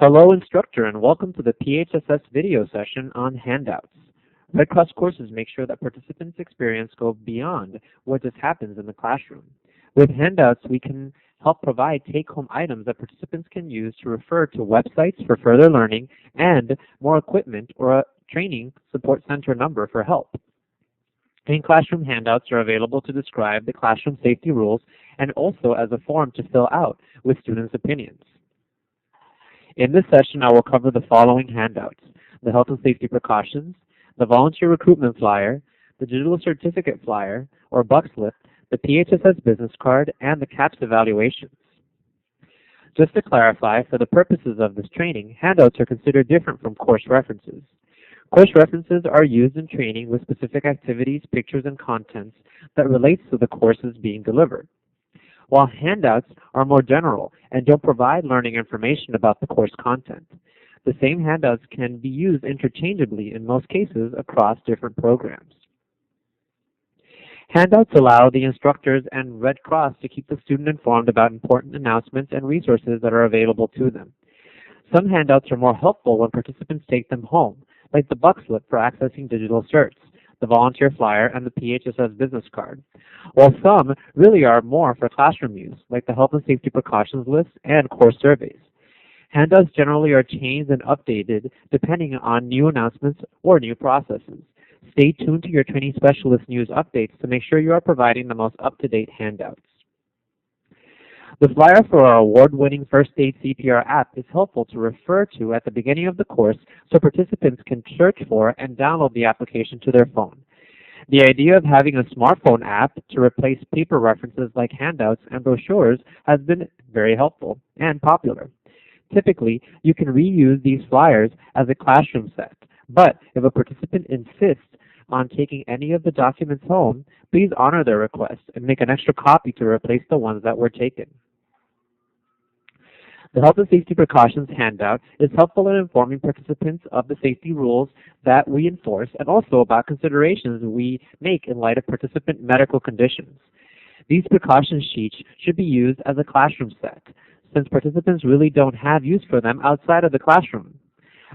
Hello, instructor, and welcome to the PHSS video session on Handouts. Red Cross courses make sure that participants' experience go beyond what just happens in the classroom. With Handouts, we can help provide take-home items that participants can use to refer to websites for further learning and more equipment or a training support center number for help. In-classroom handouts are available to describe the classroom safety rules and also as a form to fill out with students' opinions. In this session, I will cover the following handouts: the health and safety precautions, the volunteer recruitment flyer, the digital certificate flyer or buck slip, the PHSS business card, and the CAPS evaluations. Just to clarify, for the purposes of this training, handouts are considered different from course references. Course references are used in training with specific activities, pictures, and contents that relates to the courses being delivered, while handouts are more general and don't provide learning information about the course content. The same handouts can be used interchangeably in most cases across different programs. Handouts allow the instructors and Red Cross to keep the student informed about important announcements and resources that are available to them. Some handouts are more helpful when participants take them home, like the buck slip for accessing digital certs, the volunteer flyer, and the PHSS business card, while some really are more for classroom use, like the health and safety precautions list and course surveys. Handouts generally are changed and updated depending on new announcements or new processes. Stay tuned to your training specialist news updates to make sure you are providing the most up-to-date handouts. The flyer for our award-winning First Aid CPR app is helpful to refer to at the beginning of the course so participants can search for and download the application to their phone. The idea of having a smartphone app to replace paper references like handouts and brochures has been very helpful and popular. Typically, you can reuse these flyers as a classroom set, but if a participant insists on taking any of the documents home, please honor their request and make an extra copy to replace the ones that were taken. The Health and Safety Precautions handout is helpful in informing participants of the safety rules that we enforce and also about considerations we make in light of participant medical conditions. These precaution sheets should be used as a classroom set, since participants really don't have use for them outside of the classroom.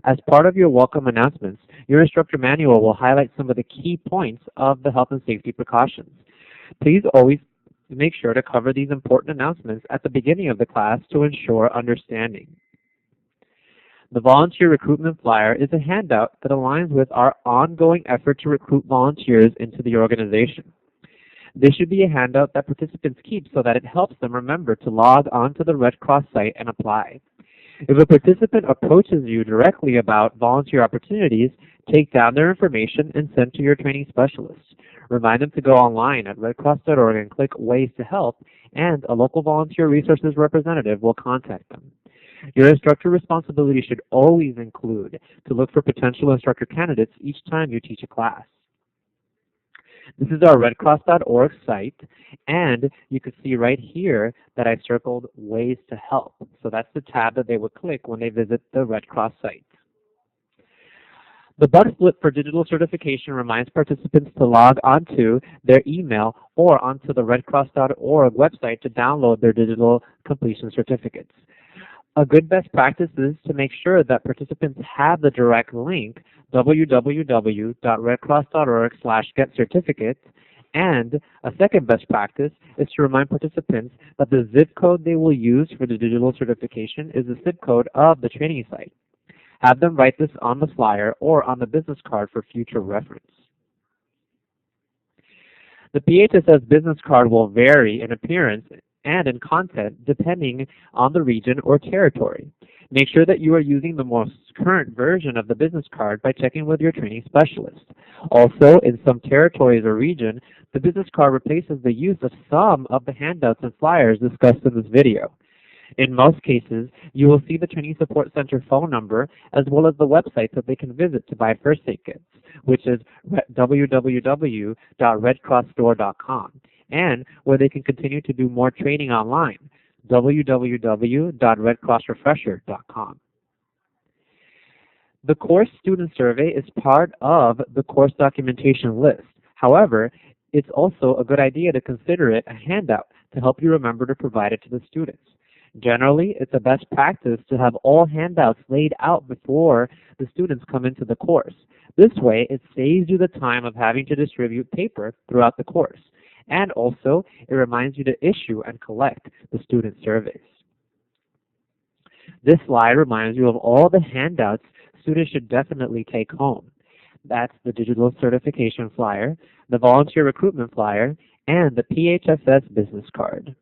As part of your welcome announcements, your instructor manual will highlight some of the key points of the health and safety precautions. Please always make sure to cover these important announcements at the beginning of the class to ensure understanding. The volunteer recruitment flyer is a handout that aligns with our ongoing effort to recruit volunteers into the organization. This should be a handout that participants keep so that it helps them remember to log on to the Red Cross site and apply. If a participant approaches you directly about volunteer opportunities, take down their information and send to your training specialist. Remind them to go online at redcross.org and click Ways to Help, and a local volunteer resources representative will contact them. Your instructor responsibility should always include to look for potential instructor candidates each time you teach a class. This is our redcross.org site, and you can see right here that I circled Ways to Help. So that's the tab that they would click when they visit the Red Cross site. The buck slip for digital certification reminds participants to log onto their email or onto the redcross.org website to download their digital completion certificates. A good best practice is to make sure that participants have the direct link, www.redcross.org/getcertificates, and a second best practice is to remind participants that the zip code they will use for the digital certification is the zip code of the training site. Have them write this on the flyer or on the business card for future reference. The PHSS business card will vary in appearance and in content depending on the region or territory. Make sure that you are using the most current version of the business card by checking with your training specialist. Also, in some territories or region, the business card replaces the use of some of the handouts and flyers discussed in this video. In most cases, you will see the Training Support Center phone number as well as the website that they can visit to buy first aid kits, which is www.redcrossstore.com, and where they can continue to do more training online, www.redcrossrefresher.com. The course student survey is part of the course documentation list. However, it's also a good idea to consider it a handout to help you remember to provide it to the students. Generally, it's a best practice to have all handouts laid out before the students come into the course. This way, it saves you the time of having to distribute paper throughout the course. And also, it reminds you to issue and collect the student surveys. This slide reminds you of all the handouts students should definitely take home. That's the digital certification flyer, the volunteer recruitment flyer, and the PHSS business card.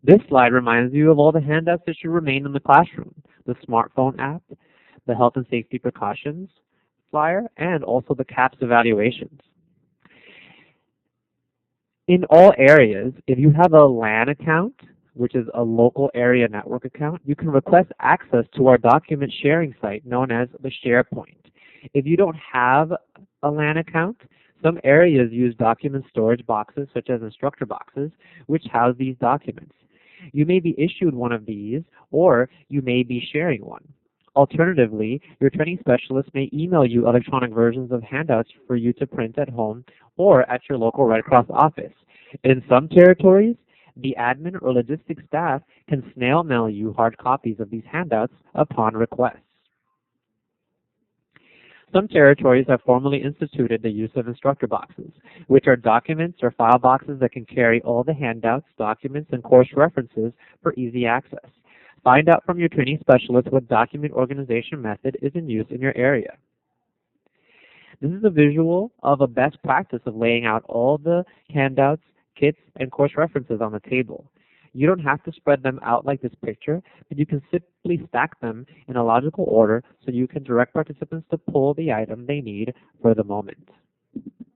This slide reminds you of all the handouts that should remain in the classroom, the smartphone app, the health and safety precautions flyer, and also the CAPS evaluations. In all areas, if you have a LAN account, which is a local area network account, you can request access to our document sharing site known as the SharePoint. If you don't have a LAN account, some areas use document storage boxes such as Instructor boxes, which house these documents. You may be issued one of these, or you may be sharing one. Alternatively, your training specialist may email you electronic versions of handouts for you to print at home or at your local Red Cross office. In some territories, the admin or logistics staff can snail mail you hard copies of these handouts upon request. Some territories have formally instituted the use of instructor boxes, which are documents or file boxes that can carry all the handouts, documents, and course references for easy access. Find out from your training specialist what document organization method is in use in your area. This is a visual of a best practice of laying out all the handouts, kits, and course references on the table. You don't have to spread them out like this picture, but you can simply stack them in a logical order so you can direct participants to pull the item they need for the moment.